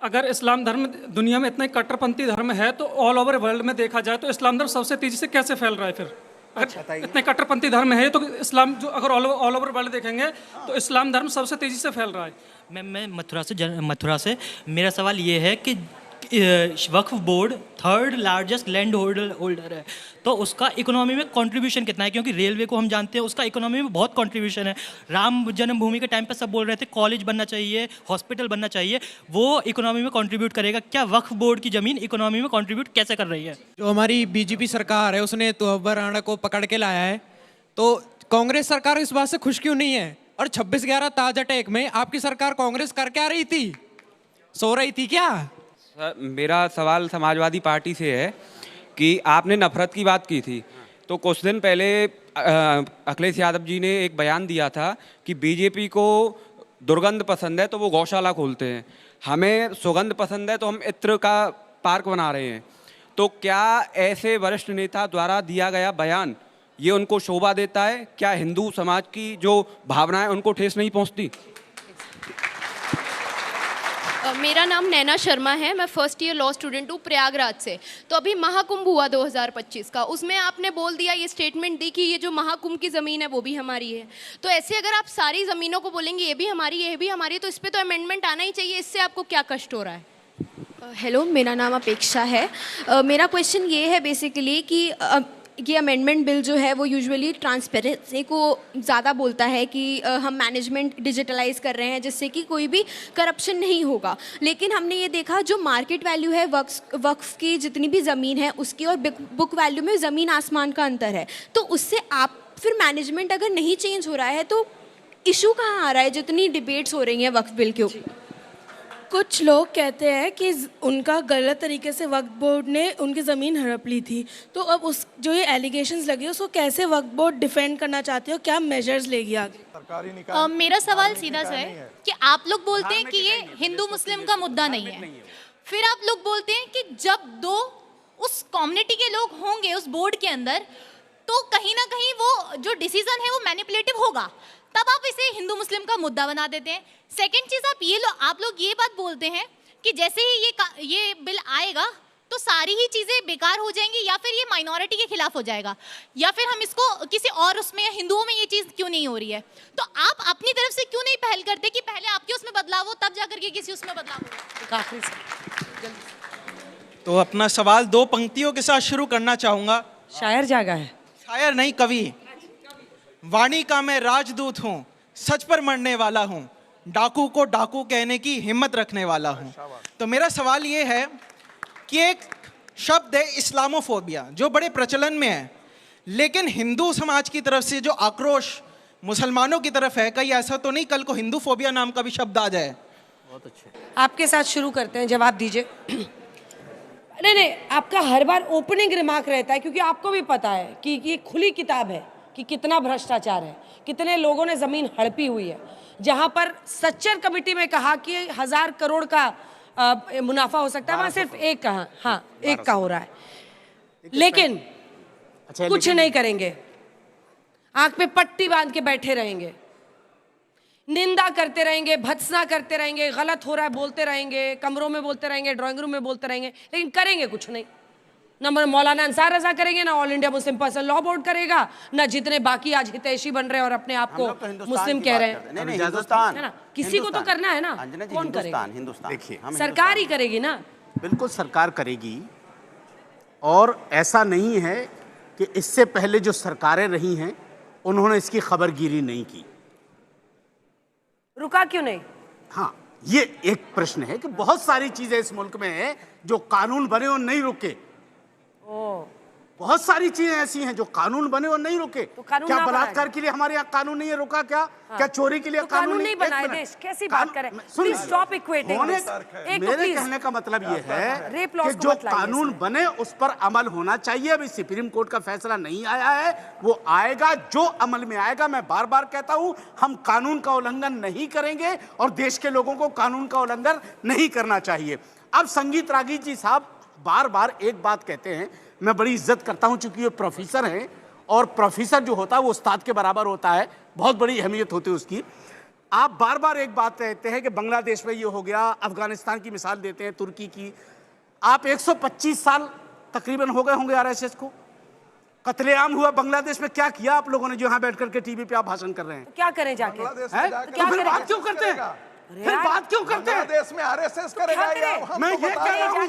अगर इस्लाम धर्म दुनिया में इतना कट्टरपंथी धर्म है तो ऑल ओवर वर्ल्ड में देखा जाए तो इस्लाम धर्म सबसे तेजी से कैसे फैल रहा है फिर? अगर इतने कट्टरपंथी धर्म है तो इस्लाम जो अगर ऑल ओवर वर्ल्ड देखेंगे तो इस्लाम धर्म सबसे तेजी से फैल रहा है। मैं मथुरा से मेरा सवाल ये है कि Waqf board third largest land holder है, तो उसका इकोनॉमी में कंट्रीब्यूशन कितना है? क्योंकि रेलवे को हम जानते हैं उसका इकोनॉमी में बहुत कंट्रीब्यूशन है। राम जन्मभूमि के टाइम पे सब बोल रहे थे कॉलेज बनना चाहिए, हॉस्पिटल बनना चाहिए, वो इकोनॉमी में कंट्रीब्यूट करेगा। क्या वक्फ बोर्ड की ज़मीन इकोनॉमी में कंट्रीब्यूट कैसे कर रही है? जो हमारी बीजेपी सरकार है उसने तोहबर राणा को पकड़ के लाया है, तो कांग्रेस सरकार इस बात से खुश क्यों नहीं है? और 26/11 ताज अटैक में आपकी सरकार कांग्रेस करके आ रही थी, सो रही थी क्या? मेरा सवाल समाजवादी पार्टी से है कि आपने नफरत की बात की थी, तो कुछ दिन पहले अखिलेश यादव जी ने एक बयान दिया था कि बीजेपी को दुर्गंध पसंद है तो वो गौशाला खोलते हैं, हमें सुगंध पसंद है तो हम इत्र का पार्क बना रहे हैं। तो क्या ऐसे वरिष्ठ नेता द्वारा दिया गया बयान ये उनको शोभा देता है? क्या हिंदू समाज की जो भावनाएं उनको ठेस नहीं पहुंचती? मेरा नाम नैना शर्मा है, मैं फर्स्ट ईयर लॉ स्टूडेंट हूँ प्रयागराज से। तो अभी महाकुंभ हुआ 2025 का, उसमें आपने बोल दिया, ये स्टेटमेंट दी कि ये जो महाकुंभ की ज़मीन है वो भी हमारी है। तो ऐसे अगर आप सारी ज़मीनों को बोलेंगे ये भी हमारी ये भी हमारी, तो इस पर तो अमेंडमेंट आना ही चाहिए। इससे आपको क्या कष्ट हो रहा है? हेलो, मेरा नाम अपेक्षा है। मेरा क्वेश्चन ये है बेसिकली कि ये अमेंडमेंट बिल जो है वो यूजुअली ट्रांसपेरेंसी को ज़्यादा बोलता है कि हम मैनेजमेंट डिजिटलाइज कर रहे हैं जिससे कि कोई भी करप्शन नहीं होगा। लेकिन हमने ये देखा जो मार्केट वैल्यू है वक्फ की जितनी भी ज़मीन है उसकी और बुक वैल्यू में ज़मीन आसमान का अंतर है। तो उससे आप फिर मैनेजमेंट अगर नहीं चेंज हो रहा है तो इशू कहाँ आ रहा है जितनी डिबेट्स हो रही हैं वक्फ बिल के ऊपर? कुछ लोग कहते हैं कि उनका गलत तरीके से वक्फ बोर्ड ने उनकी ज़मीन हड़प ली थी, तो अब उस जो ये एलिगेशंस लगे उसको कैसे वक्फ बोर्ड डिफेंड करना चाहते हो, क्या मेजर्स लेगी आगे? मेरा सवाल सीधा सा है कि आप लोग बोलते हैं कि ये हिंदू मुस्लिम का मुद्दा नहीं है, फिर आप लोग बोलते हैं कि जब दो उस कम्युनिटी के लोग होंगे उस बोर्ड के अंदर तो कहीं ना कहीं वो जो डिसीजन है वो मैनिपुलेटिव होगा, तब आप इसे हिंदू मुस्लिम का मुद्दा बना देते हैं। सेकंड चीज आप लोग ये बात बोलते हैं कि जैसे ही ये बिल आएगा तो सारी ही चीजें बेकार हो जाएंगी या फिर ये माइनॉरिटी के खिलाफ हो जाएगा, या फिर हम इसको किसी और उसमें हिंदुओं में ये चीज क्यों नहीं हो रही है? तो आप अपनी तरफ से क्यों नहीं पहल करते कि पहले आपके उसमें बदलाव हो तब जाकर के किसी उसमें बदलाव हो? तो अपना सवाल 2 पंक्तियों के साथ शुरू करना चाहूंगा। शायर जागा है, शायर नहीं कवि। वाणी का मैं राजदूत हूँ, सच पर मरने वाला हूँ, डाकू को डाकू कहने की हिम्मत रखने वाला हूँ। तो मेरा सवाल ये है कि एक शब्द है इस्लामोफोबिया जो बड़े प्रचलन में है, लेकिन हिंदू समाज की तरफ से जो आक्रोश मुसलमानों की तरफ है, कहीं ऐसा तो नहीं कल को हिंदू फोबिया नाम का भी शब्द आ जाए? बहुत अच्छे, आपके साथ शुरू करते हैं, जवाब दीजिए। नहीं, आपका हर बार ओपनिंग रिमार्क रहता है क्योंकि आपको भी पता है कि ये खुली किताब है कि कितना भ्रष्टाचार है, कितने लोगों ने ज़मीन हड़पी हुई है। जहाँ पर सच्चर कमेटी में कहा कि 1000 करोड़ का मुनाफा हो सकता है, वहाँ सिर्फ एक का हो रहा है। लेकिन कुछ नहीं करेंगे, आंख पे पट्टी बांध के बैठे रहेंगे, निंदा करते रहेंगे, भत्सना करते रहेंगे, गलत हो रहा है बोलते रहेंगे, कमरों में बोलते रहेंगे, ड्राइंग रूम में बोलते रहेंगे, लेकिन करेंगे कुछ नहीं। ना मौलाना अंसार रजा करेंगे, ना all India Muslim personal law board करेगा, ना जितने बाकी आज हितैषी बन रहे हैं और अपने आप को मुस्लिम कह रहे हैं। नहीं, हिंदुस्तान है ना, किसी को तो करना है ना। कौन करेगा? हिंदुस्तान देखिए, सरकार ही करेगी ना। बिल्कुल सरकार करेगी, और ऐसा नहीं है कि इससे पहले जो सरकारें रही हैं उन्होंने इसकी खबरगिरी नहीं की। रुका क्यों नहीं? हाँ, ये एक प्रश्न है कि बहुत सारी चीजें इस मुल्क में है जो कानून बने और नहीं रुके। बहुत सारी चीजें ऐसी हैं जो कानून बने और नहीं रुके। तो क्या बलात्कार के लिए हमारे यहाँ कानून नहीं है, रुका क्या? हाँ। क्या चोरी के लिए तो कानून नहीं बनाए देश? कैसी बात करें? Please stop equating. मेरे कहने का मतलब ये है कि जो कानून बने उस पर अमल होना चाहिए। अभी सुप्रीम कोर्ट का फैसला नहीं आया है, वो आएगा, जो अमल में आएगा। मैं बार बार कहता हूं, हम कानून का उल्लंघन नहीं करेंगे और देश के लोगों को कानून का उल्लंघन नहीं करना चाहिए। अब संगीत रागी जी साहब बार बार एक बात कहते हैं, मैं बड़ी इज्जत करता हूं चूंकि ये प्रोफेसर हैं, और प्रोफेसर जो होता है वो उस्ताद के बराबर होता है, बहुत बड़ी अहमियत होती है उसकी। आप बार बार एक बात कहते हैं कि बांग्लादेश में ये हो गया, अफगानिस्तान की मिसाल देते हैं, तुर्की की। आप 125 साल तकरीबन हो गए होंगे आरएसएस को। कत्लेआम हुआ बांग्लादेश में, क्या किया आप लोगों ने जो यहाँ बैठ करके टीवी पे आप भाषण कर रहे हैं? क्या करें जाके? तो फिर बात क्यों करते हैं? फिर बात क्यों करते हैं? देश में आरएसएस करेगा या मैं ये कह रहा हूँ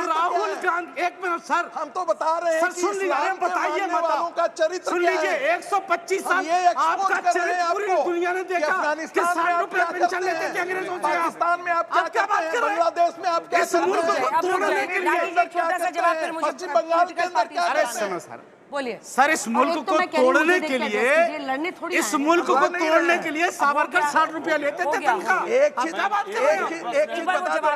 राहुल गांधी, एक मिनट सर, हम तो बता रहे हैं सर सुन लीजिए, बताइए मत, का चरित्र सुन लीजिए। 125 साल आपका चरित्र पूरी दुनिया ने देखा कि 60 रुपए पेंशन लेते थे अंग्रेजों से। पाकिस्तान में आप क्या बात कर रहे हैं? बांग्लादेश में आप क्या इस मुल्क को तोड़ने के लिए, छोटा सा जवाब फिर मुझे पश्चिम बंगाल के अंदर क्या? अरे सुनो सर, बोलिए सर, इस मुल्क को तोड़ने के लिए, इस मुल्क को तोड़ने के लिए सावरकर 60 रुपया लेते थे तनख्वाह। एक चीज जवाब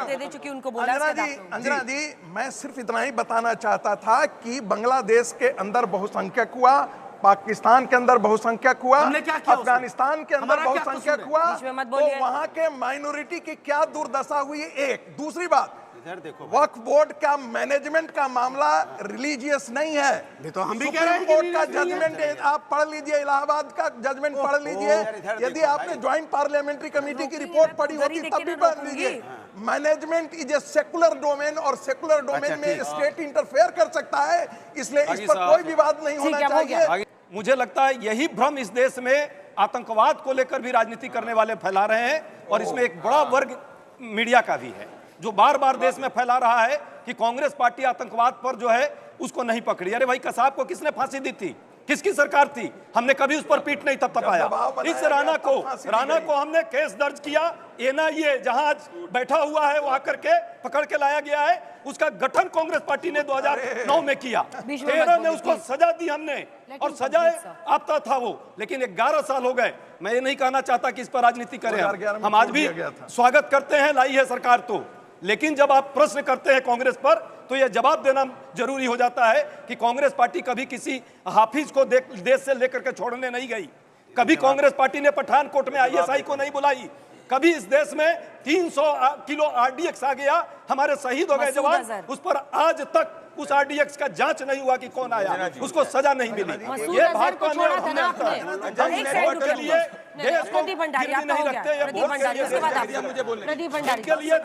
दे दे, चूंकि उनको बोला। अंजना जी, मैं सिर्फ इतना ही बताना चाहता था कि बांग्लादेश के अंदर बहुसंख्यक हुआ, पाकिस्तान के अंदर बहुसंख्यक हुआ, अफगानिस्तान के अंदर बहुसंख्यक हुआ, तो वहां के माइनॉरिटी की क्या दुर्दशा हुई। एक दूसरी बात, वक्फ बोर्ड का मैनेजमेंट का मामला रिलीजियस नहीं है। तो हम भी कह सुप्रीम रहे हैं कोर्ट का जजमेंट आप पढ़ लीजिए, इलाहाबाद का जजमेंट पढ़ लीजिए। यदि आपने ज्वाइंट पार्लियामेंट्री कमेटी की रिपोर्ट पढ़ी होती तब भी पढ़ लीजिए। Management is a secular domain और सेकुलर डोमेन में स्टेट इंटरफेयर कर सकता है, इसलिए इस पर कोई विवाद नहीं होना चाहिए। मुझे लगता है यही भ्रम इस देश में आतंकवाद को लेकर भी राजनीति करने वाले फैला रहे हैं, और इसमें एक बड़ा वर्ग मीडिया का भी है जो बार बार देश में फैला रहा है कि कांग्रेस पार्टी आतंकवाद पर जो है उसको नहीं पकड़ी। अरे भाई, कसाब को किसने फांसी दी थी? किसकी सरकार थी? हमने कभी उस पर पीठ नहीं थपथपाया। इस राणा को हमने केस दर्ज किया। एनआईए जहां बैठा हुआ है वहां करके पकड़ के लाया गया है। उसका गठन कांग्रेस पार्टी ने 2009 में किया। 13 में उसको सजा दी हमने, और सजाए आपता था वो, लेकिन 11 साल हो गए। मैं ये नहीं कहना चाहता कि इस पर राजनीति करें। हम आज भी स्वागत करते हैं, लाई है सरकार तो, लेकिन जब आप प्रश्न करते हैं कांग्रेस पर तो यह जवाब देना जरूरी हो जाता है कि कांग्रेस पार्टी कभी किसी हाफिज को देश से लेकर के छोड़ने नहीं गई। कभी कांग्रेस पार्टी ने पठानकोट में आईएसआई को नहीं बुलाई। कभी इस देश में 300 किलो आरडीएक्स आ गया, हमारे शहीद हो गए जवान, उस पर आज तक उस आरडीएक्स का जांच नहीं हुआ कि कौन आया, उसको सजा नहीं मिली। ये भाजपा ने वोट के लिए देश को गिरवी नहीं रखते। ये वोट के लिए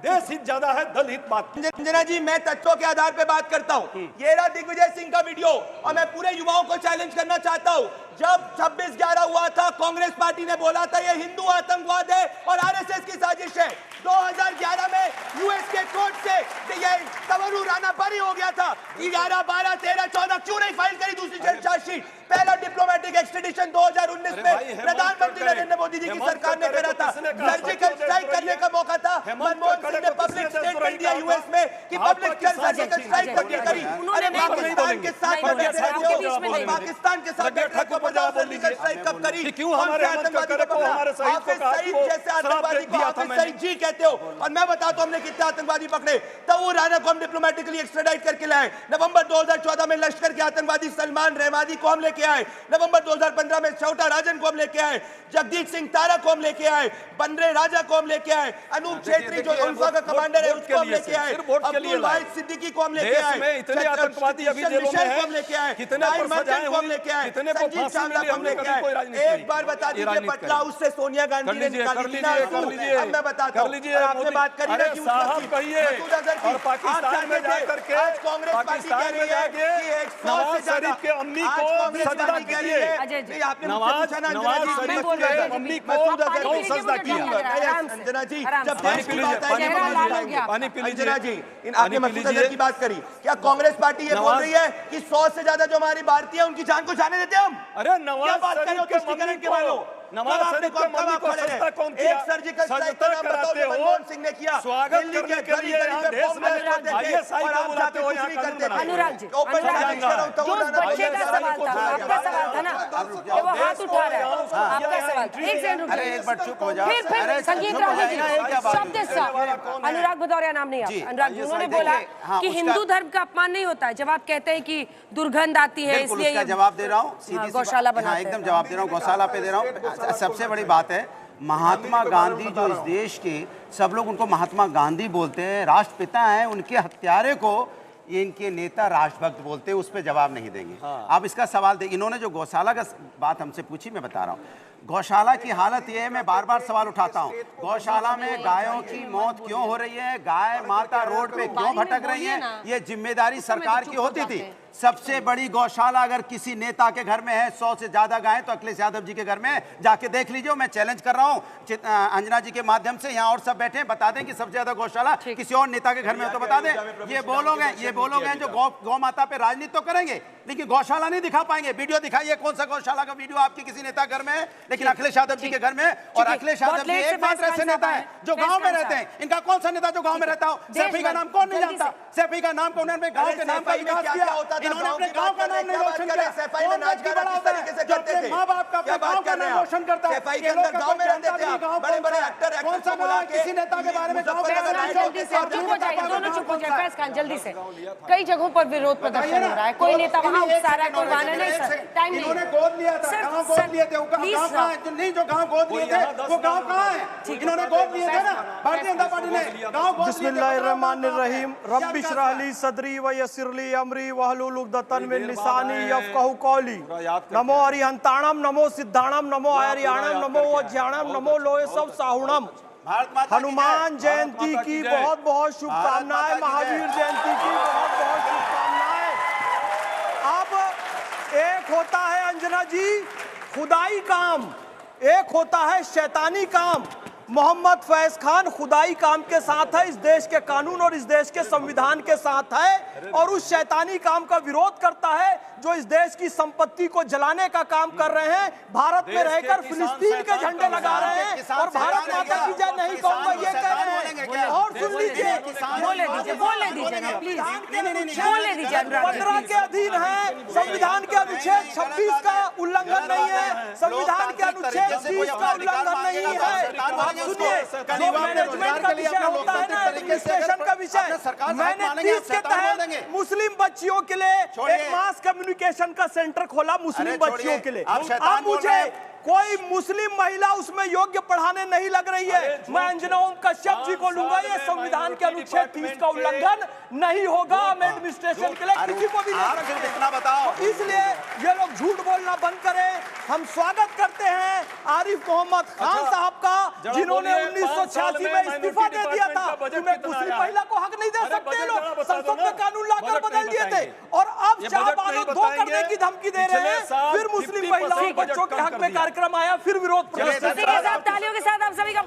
देश हित ज्यादा है, दल हित बात। अंजना जी, मैं तथ्यों के आधार पे बात करता हूँ। ये रहा दिग्विजय सिंह का वीडियो, और मैं पूरे युवाओं को चैलेंज करना चाहता हूँ। जब 26/11 हुआ था, कांग्रेस पार्टी ने बोला था ये हिंदू आतंकवाद है और आरएसएस की साजिश है। 2011 में यूएस के कोर्ट से ये तंवर राणा बरी हो गया था। 11, 12, 13, 14 क्यों नहीं फाइल करी दूसरी चार्जशीट? पहला डिप्लोमेटिक एक्सट्रेडिशन 2019 में प्रधानमंत्री नरेंद्र मोदी जी की सरकार ने करा था। सर्जिकल स्ट्राइक करने का मौका था, मनमोहन सिंह ने पब्लिक स्टेटमेंट दिया यूएस में कि पब्लिक सर्जिकल स्ट्राइक करी। अरे पाकिस्तान के साथ पाकिस्तान के साथ सर्जिकल स्ट्राइक कब करी? क्यों हमारे आतंकवादी को, हमारे शहीद को, जैसे आतंकवादी को आप सही जी कहते हो। और मैं बताता हूं हमने कितने आतंकवादी पकड़े। तब वो राणा को हम डिप्लोमेटिकली एक्स्ट्राडाइट करके लाए। नवंबर 2014 में लश्कर के आतंकवादी सलमान रहमानी को हम लेके आए। नवंबर 2015 में छोटा राजन को हम लेके आए। जगदीप सिंह तारा को हम लेके आए। बनरे राजा को हम लेके आए। अनूप छेत्री जो उल्फा का कमांडर है उसको हम लेके आए। अब्दुल वाहिद सिद्दीकी को हम लेके आए। इतने आतंकवादी अभी जेलों में हैं, हम लेके आए। कितने को सजाएं हुई, कितने को फांसी मिली, हमने कभी कोई राजनीति नहीं। एक बार बता दीजिए, पटला उससे सोनिया गांधी ने निकाली थी ना। अब मैं बताता हूं, आपने बात करी ना कि साहब कहिए, और पाकिस्तान में जाकर के कांग्रेस पार्टी कह रही है कि नवाज शरीफ के अम्मी को सजदा कीजिए। नवाज शरीफ के अम्मी को कौन सजदा किया? अंजना जी, जब देश की बात आई, पानी पी लीजिए। अंजना जी, आपने मसूद अजहर की बात करी। क्या कांग्रेस पार्टी ये बोल रही है कि 100 से ज्यादा जो हमारी भारतीय उन की जान को जाने देते हम? अरे नवाज शरीफ के मम्मी को, नवाज शरीफ के मम्मी को सजदा कौन किया? एक सर्जिकल स्ट्राइक सजदा कराते हो, मनमोहन सिंह ने किया। स्वागत करने के लिए यहाँ देश में आईएसआई को बुलाते हो, यहाँ कानून बनाते हो। अनुराग जी, जो बच्चे का सवाल था, आपका सवाल था ना, वो हाथ उठा रहा है, आपका सवाल। एक सेकंड रुकिए, एक बार चुप हो जाओ। फिर संगीत राहुल जी, शब्द अनुराग भदौरिया नाम नहीं है, अनुराग जी, उन्होंने बोला कि हिंदू धर्म का अपमान नहीं होता है। जब आप कहते हैं कि दुर्गंध आती है इसलिए जवाब दे रहा हूँ, गौशाला बना, एकदम जवाब दे रहा हूँ, गौशाला पे दे रहा हूँ। सबसे बड़ी बात है, महात्मा गांधी जो इस देश के, सब लोग उनको महात्मा गांधी बोलते हैं, राष्ट्रपिता हैं, उनके हत्यारे को ये इनके नेता राष्ट्रभक्त बोलते हैं, उस पर जवाब नहीं देंगे। आप इसका सवाल दें, इन्होंने जो गौशाला का बात हमसे पूछी, मैं बता रहा हूँ। गौशाला की हालत ये है, मैं बार बार सवाल उठाता हूँ, गौशाला में गायों की मौत क्यों हो रही है, गाय माता रोड पे क्यों भटक रही है, ये जिम्मेदारी सरकार की होती थी। सबसे बड़ी गौशाला अगर किसी नेता के घर में है, 100 से ज्यादा गायें, तो अखिलेश यादव जी के घर में है, जाके देख लीजिए। मैं चैलेंज कर रहा हूँ अंजना जी के माध्यम से, यहाँ और सब बैठे हैं, बता दें कि सबसे ज्यादा गौशाला किसी और नेता के घर में हो तो बता दें। ये बोलोगे जो गौ माता पे राजनीति तो करेंगे, लेकिन गौशाला नहीं दिखा पाएंगे। वीडियो दिखाइए, कौन सा गौशाला का वीडियो आपके किसी नेता घर में है, लेकिन अखिलेश यादव जी के घर में। और अखिलेश यादव जी एकमात्र ऐसे नेता है जो गांव में रहते हैं। इनका कौन सा नेता जो गांव में रहता हो? सैफी का नाम कौन नहीं जानता? सैफी का नाम कौन, उन्होंने गांव के नाम का विकास किया, इन्होंने अपने गांव का नाम नहीं रोशन किया। सैफाई में नाच गाना किस तरीके से करते थे? मां बाप का गांव का नाम रोशन करता है। सैफाई के अंदर गांव में रहते थे आप, बड़े-बड़े एक्टर एक्ट्रेस को बुला के किसी नेता के बारे में गांव का जल्दी से चुप हो जाइए, दोनों चुप हो जाइए। फैज खान जल्दी से, कई जगहों पर विरोध प्रदर्शन हो रहा है, कोई नेता वहां उकसा रहा है, कोई वहां नहीं। सर टाइम नहीं, इन्होंने गोद लिया था, गांव गोद लिए थे, गांव कहां है? नहीं, जो गांव गोद लिए थे वो गांव कहां है? इन्होंने गोद लिए थे ना, भारतीय जनता पार्टी ने गांव गोद लिए। बिस्मिल्लाहिर्रहमानिर्रहीम, रब्बि इश्रह ली सदरी व यस्सिर ली अमरी वहलुल उक़दतन मिन लिसानी यफ़क़हू क़ौली। नमो अरिहंताणम, नमो सिद्धाणम, नमो आर्याणम, नमो वज्जाणम, नमो लोहे सब साहुणम। हनुमान जयंती की बहुत बहुत शुभकामनाएं, महावीर जयंती की बहुत बहुत शुभकामनाएं। अब एक होता है अंजना जी खुदाई काम, एक होता है शैतानी काम। मोहम्मद फैज खान खुदाई काम के साथ है, इस देश के कानून और इस देश के संविधान के साथ है, और उस शैतानी काम का विरोध करता है जो इस देश की संपत्ति को जलाने का काम कर रहे हैं, भारत में रहकर फिलिस्तीन के झंडे लगा रहे हैं और भारत माता की जय नहीं कहूंगा ये कह रहे हैं। और सुन लीजिए, बोले दीजिए प्लीज, बोले दीजिए। 15 के अधीन है, संविधान के अनुच्छेद 26 का उल्लंघन नहीं है, संविधान के अनुच्छेद 30 का उल्लंघन नहीं है। सुनिए, जो मैनेजमेंट का विषय होता है ना, एडमिनिस्ट्रेशन का विषय, मैंने 30 के तहत मुस्लिम बच्चियों के लिए एक मास कम्युनिकेशन का सेंटर खोला, मुस्लिम बच्चियों के लिए। आप मुझे कोई मुस्लिम महिला उसमें योग्य पढ़ाने नहीं लग रही है, मैं अंजना ओम कश्यप जी को लूंगा, ये संविधान के अनुच्छेद 30 का उल्लंघन नहीं होगा। हम एडमिनिस्ट्रेशन के लिए किसी को भी नहीं सकते, इतना बताओ। इसलिए ये लोग झूठ बोलना बंद करें। हम स्वागत करते हैं आरिफ मोहम्मद खान साहब का, जिन्होंने 1986 में इस्तीफा दे दिया था। तुम्हें मुस्लिम महिला को हक नहीं दे सकते लोग, संसद में कानून लाकर बदल दिए थे, और अब शाहबानो 2 करने की धमकी दे रहे हैं। फिर मुस्लिम महिलाओं बच्चों के हक में कार्यक्रम आया, फिर विरोध प्रदर्शन। तालियों के साथ आप सभी का